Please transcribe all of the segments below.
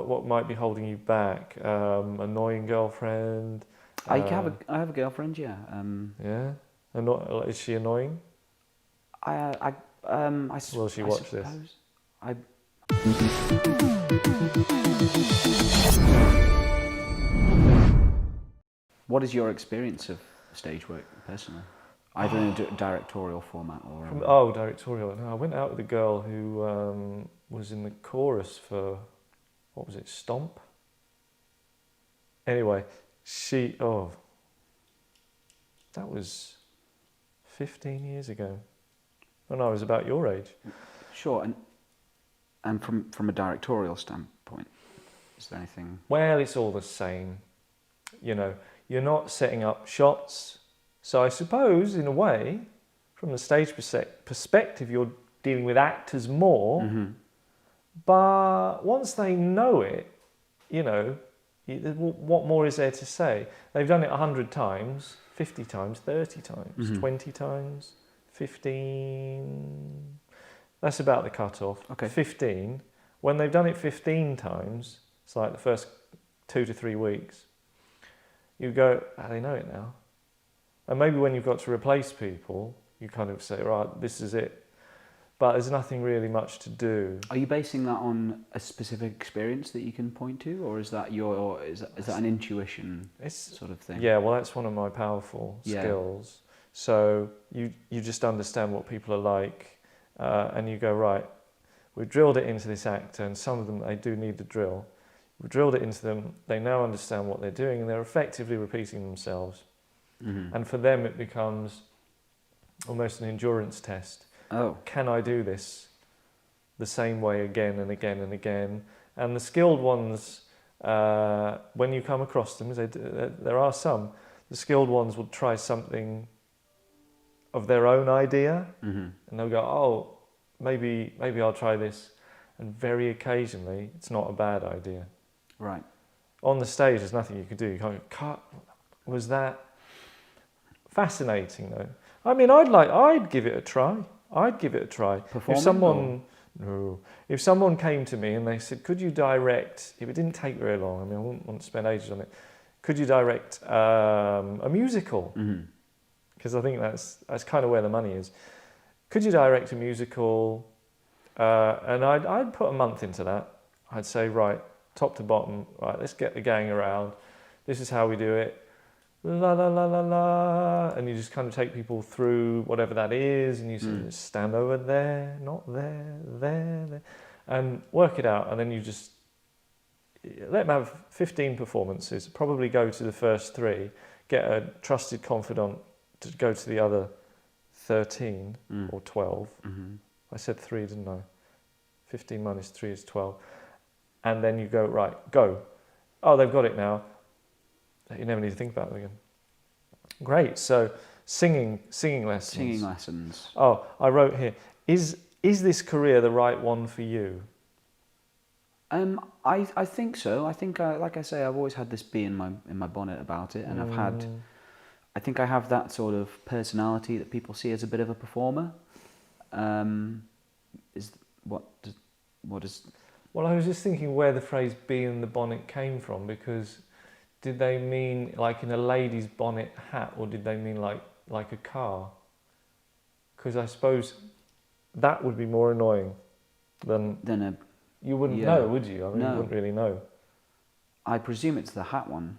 what might be holding you back? Annoying girlfriend? I have a girlfriend, yeah. Yeah? Is she annoying? Will she watch this? I What is your experience of stage work personally? Either in a directorial format or... Directorial. No, I went out with a girl who was in the chorus for, what was it, Stomp? Anyway, that was 15 years ago. When I was about your age. Sure, and from a directorial standpoint, is there anything... Well, it's all the same. You know, you're not setting up shots. So I suppose, in a way, from the stage perspective, you're dealing with actors more. Mm-hmm. But once they know it, you know, what more is there to say? They've done it 100 times, 50 times, 30 times, Mm-hmm. 20 times, 15... That's about the cut-off. Okay. 15. When they've done it 15 times, it's like the first 2 to 3 weeks, you go, they know it now. And maybe when you've got to replace people, you kind of say, right, this is it. But there's nothing really much to do. Are you basing that on a specific experience that you can point to, or is that is that an intuition sort of thing? Yeah, well, that's one of my powerful skills. So you just understand what people are like, and you go, right, we've drilled it into this actor, and some of them, they do need the drill. We've drilled it into them, they now understand what they're doing, and they're effectively repeating themselves. Mm-hmm. And for them, it becomes almost an endurance test. Oh. Can I do this the same way again and again and again? And the skilled ones, when you come across them, there are some, the skilled ones will try something of their own idea, Mm-hmm. and they'll go, oh, maybe I'll try this. And very occasionally, it's not a bad idea. Right. On the stage, there's nothing you can do. You can't go, cut. Was that fascinating though? I mean, I'd give it a try. Performing, If someone came to me and they said, could you direct, if it didn't take very long, I mean, I wouldn't want to spend ages on it, could you direct a musical? Mm-hmm. Because I think that's kind of where the money is. Could you direct a musical? And I'd put a month into that. I'd say, right, top to bottom, right, let's get the gang around. This is how we do it. La la la la la, and you just kind of take people through whatever that is, and you say, stand over there, not there, there, and work it out. And then you just let them have 15 performances. Probably go to the first 3, get a trusted confidant to go to the other 13 or 12. Mm-hmm. I said 3, didn't I? 15 minus 3 is 12. And then you go, right, go. Oh, they've got it now. You never need to think about them again. Great. So singing lessons. Singing lessons. Oh, I wrote here, is this career the right one for you? I think so. I think, like I say, I've always had this bee in my bonnet about it, and I think I have that sort of personality that people see as a bit of a performer. Well, I was just thinking where the phrase "bee in the bonnet" came from, because did they mean like in a lady's bonnet hat, or did they mean like a car? Because I suppose that would be more annoying than a... You wouldn't know, would you? I mean, No. you wouldn't really know. I presume it's the hat one.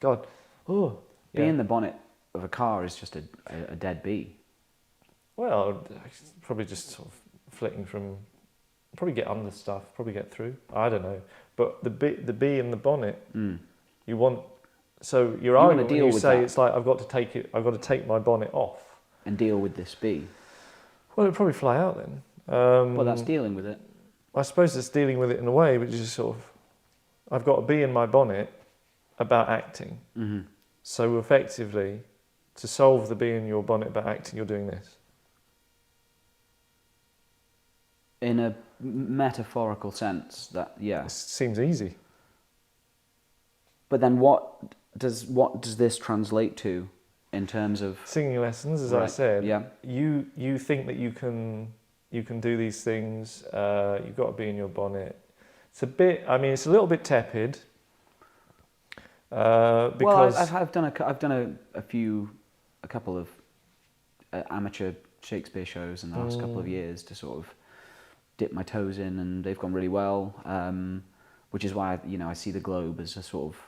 God. Oh. Bee in the bonnet of a car is just a dead bee. Well, probably just sort of flitting from... Probably get under stuff, probably get through. I don't know. But the bee in the bonnet, you want... So you're arguing when you say it's like, I've got to take my bonnet off. And deal with this bee. Well, it'd probably fly out then. Well, that's dealing with it. I suppose it's dealing with it in a way, but you just sort of... I've got a bee in my bonnet about acting. Mm-hmm. So effectively, to solve the bee in your bonnet about acting, you're doing this. In a metaphorical sense, that, yeah. It seems easy. But then what does this translate to in terms of... Singing lessons, as I said. Yeah. You think that you can you can do these things. You've got to be in your bonnet. It's a bit. I mean, it's a little bit tepid. Because I've done a couple of amateur Shakespeare shows in the last couple of years to sort of dip my toes in, and they've gone really well. Which is why I see the Globe as a sort of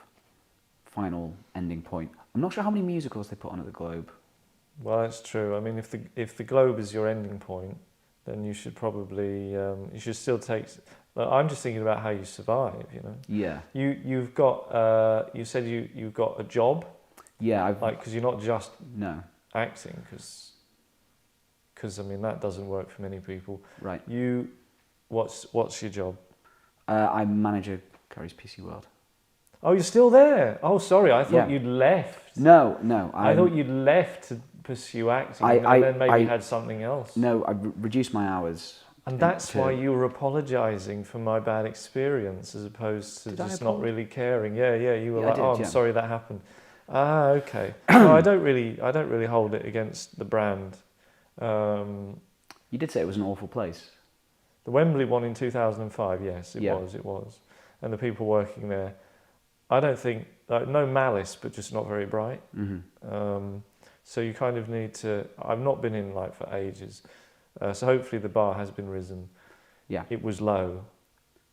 final ending point. I'm not sure how many musicals they put on at the Globe. Well, that's true. I mean, if the Globe is your ending point, then you should probably you should still take. I'm just thinking about how you survive. Yeah. You've got. You said you've got a job. Yeah. Because you're not just no acting, because I mean that doesn't work for many people. Right. What's your job? I'm manager Curry's PC World. Oh, you're still there. Oh, sorry. I thought you'd left. No. I thought you'd left to pursue acting, and then maybe had something else. No, I reduced my hours. And that's why you were apologising for my bad experience, as opposed to just not really caring. Yeah. You were I'm sorry that happened. Ah, okay. No, I don't really hold it against the brand. You did say it was an awful place. The Wembley one in 2005. Yes, it was, and the people working there. I don't think no malice, but just not very bright. Mm-hmm. So you kind of need to. I've not been in for ages. So hopefully the bar has been risen. Yeah. It was low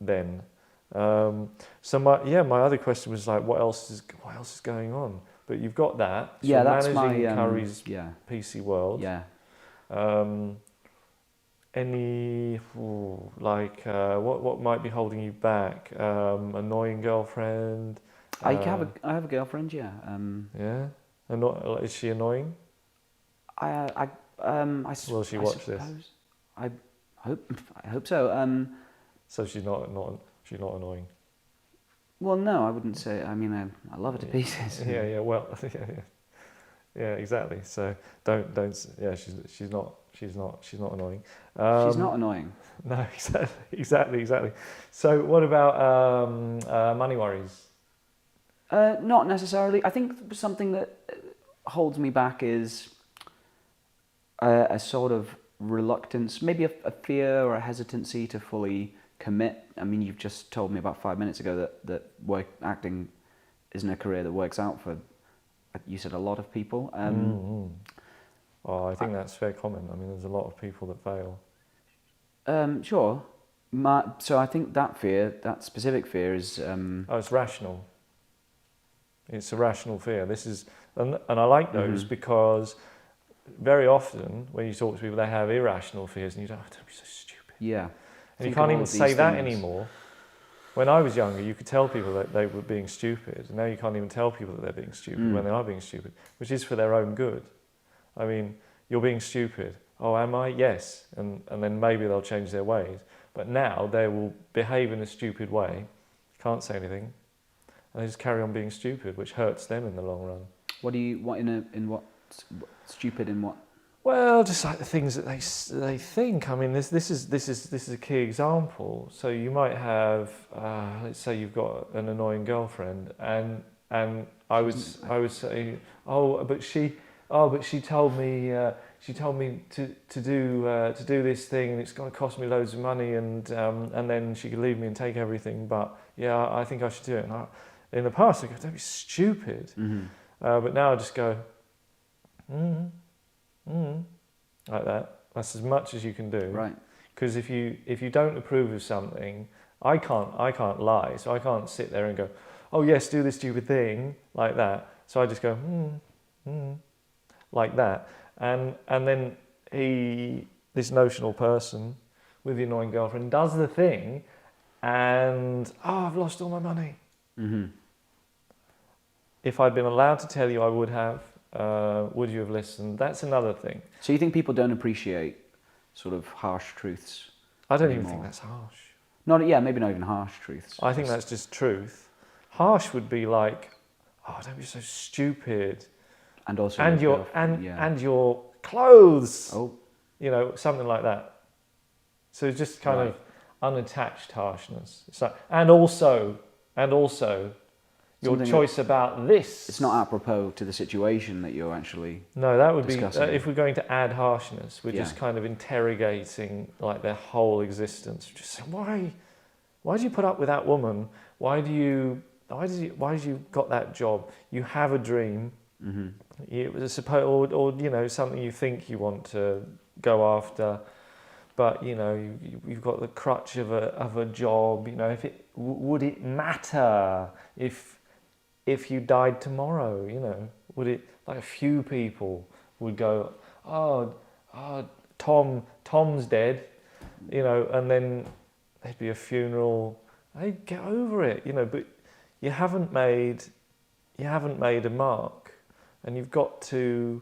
then. So my other question was what else is going on? But you've got that. So that's managing my Curry's PC World. Yeah. Any what might be holding you back? Annoying girlfriend. I have a girlfriend. Yeah. Yeah. Is she annoying? Will she watch this? I hope so. So she's not annoying. Well, no, I wouldn't say. I mean, I love her to pieces. Yeah. Well, yeah, exactly. So don't. Yeah, she's not annoying. She's not annoying. No, exactly. So what about money worries? Not necessarily. I think something that holds me back is a sort of reluctance, maybe a fear or a hesitancy to fully commit. I mean, you've just told me about 5 minutes ago that acting isn't a career that works out for, you said, a lot of people. Well, I think that's fair comment. I mean, there's a lot of people that fail. Sure. So I think that specific fear is... it's rational. It's a rational fear. This is, and I like those because very often when you talk to people, they have irrational fears, and you don't be so stupid. Yeah. And you can't even say that anymore. When I was younger, you could tell people that they were being stupid, and now you can't even tell people that they're being stupid when they are being stupid, which is for their own good. I mean, you're being stupid. Oh, am I? Yes. And then maybe they'll change their ways. But now they will behave in a stupid way, can't say anything, and they just carry on being stupid, which hurts them in the long run. Stupid in what? Well, just like the things that they think. I mean, this is a key example. So you might have, let's say you've got an annoying girlfriend, and I would say, but she told me to do this thing, and it's going to cost me loads of money, and then she could leave me and take everything. But yeah, I think I should do it. And in the past, I go, don't be stupid. But now I just go, like that. That's as much as you can do. Right. Because if you don't approve of something, I can't lie. So I can't sit there and go, oh yes, do this stupid thing like that. So I just go, like that. And then this notional person with the annoying girlfriend does the thing, and I've lost all my money. If I'd been allowed to tell you, I would have. Would you have listened? That's another thing. So you think people don't appreciate sort of harsh truths? I don't even think that's harsh. Maybe not even harsh truths. I think that's just truth. Harsh would be like, oh, don't be so stupid. And also and your clothes. Oh. Something like that. So it's just kind of unattached harshness. It's like, and also, your Something choice about this. It's not apropos to the situation that you're actually. No, that would be discussing. if we're going to add harshness, we're Yeah. just kind of interrogating like their whole existence. Just saying, why did you put up with that woman? Why did you got that job? You have a dream. Mm-hmm. It was or you know, something you think you want to go after, but you know, you've got the crutch of a job. You know, if it would it matter if you died tomorrow? You know, would it, like, a few people would go, oh, Tom's dead, you know, and then there'd be a funeral. Hey, get over it, you know. But you haven't made a mark, and you've got to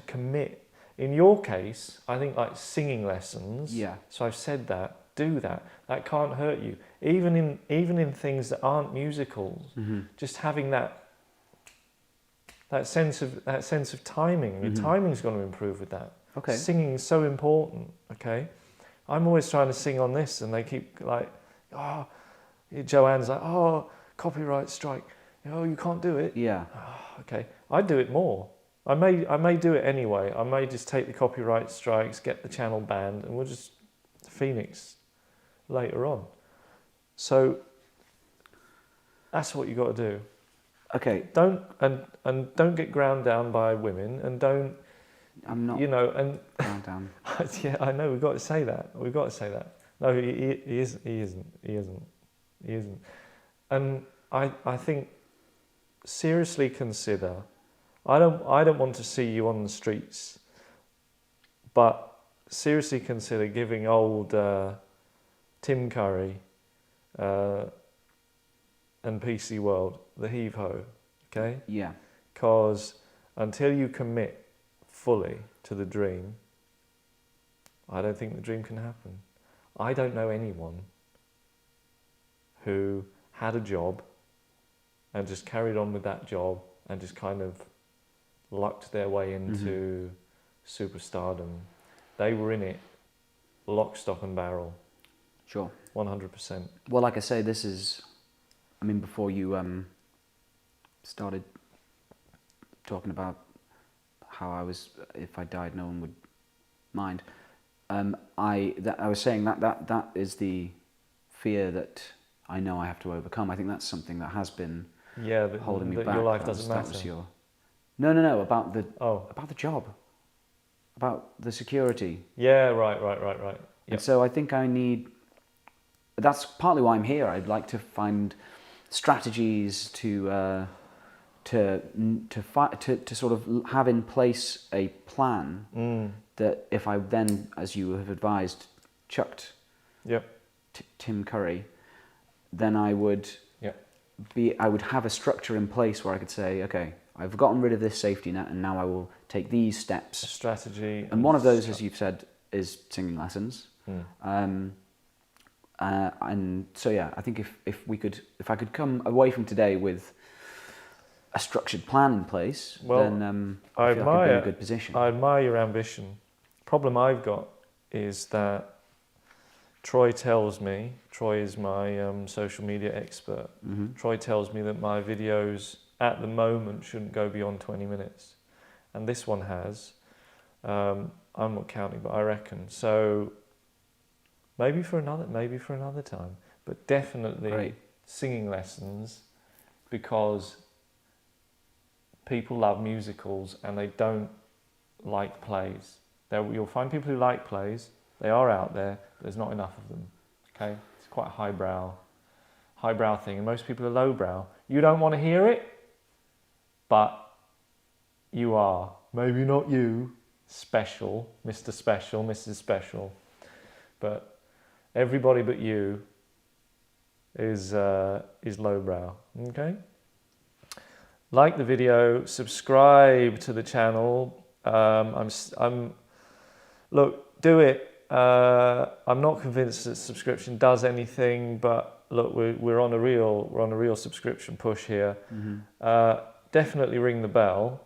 commit. In your case, I think, like, singing lessons. Yeah. So I've said that. Do that. That can't hurt you. Even in things that aren't musicals. Mm-hmm. Just having that sense of timing. Your timing's going to improve with that. Okay. Singing is so important. Okay. I'm always trying to sing on this, and they keep like, oh, Joanne's like, oh, copyright strike. Oh, you can't do it. Yeah. Oh, okay. I'd do it more. I may do it anyway. I may just take the copyright strikes, get the channel banned, and we'll just Phoenix later on. So that's what you got to do. Okay. Don't get ground down by women, and don't. I'm not. You know, and Ground down. yeah, I know. We've got to say that. No, he isn't. And I think, seriously consider. I don't want to see you on the streets, but seriously consider giving old Tim Curry and PC World the heave-ho, okay? Yeah. Because until you commit fully to the dream, I don't think the dream can happen. I don't know anyone who had a job and just carried on with that job and just kind of lucked their way into superstardom. They were in it lock, stock and barrel. Sure. 100%. Well, like I say, this is. I mean, before you started talking about how I was, if I died, no one would mind. I was saying that is the fear that I know I have to overcome. I think that's something that has been holding me back. Your life doesn't matter. That was your. No. About the job. About the security. Yeah. Right. Yep. And so I think I need. That's partly why I'm here. I'd like to find strategies to sort of have in place a plan that if I then, as you have advised, chucked Tim Curry, then I would have a structure in place where I could say, okay, I've gotten rid of this safety net, and now I will take these steps. Strategy. And one of those, as you've said, is singing lessons. And so yeah, I think if I could come away from today with a structured plan in place, then I feel like I'd be in a good position. I admire your ambition. Problem I've got is that Troy is my social media expert. Mm-hmm. Troy tells me that my videos at the moment shouldn't go beyond 20 minutes. And this one has. I'm not counting, but I reckon. So maybe for another time. But definitely singing lessons, because people love musicals and they don't like plays. You'll find people who like plays. They are out there, but there's not enough of them. Okay, it's quite a highbrow thing, and most people are lowbrow. You don't want to hear it, but you are. Maybe not you, special, Mr. Special, Mrs. Special, but everybody but you is lowbrow. Okay. Like the video, subscribe to the channel. Look, do it. I'm not convinced that subscription does anything, but look, we're on a real subscription push here. Mm-hmm. Definitely ring the bell.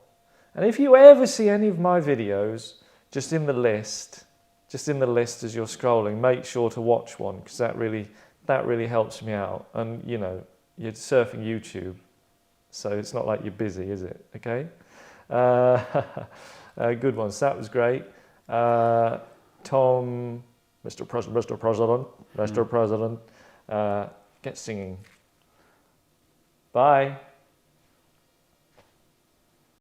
And if you ever see any of my videos, just in the list as you're scrolling, make sure to watch one, because that really helps me out. And you know, you're surfing YouTube, so it's not like you're busy, is it? Okay. Good ones. That was great. Tom, Mr. President, get singing. Bye.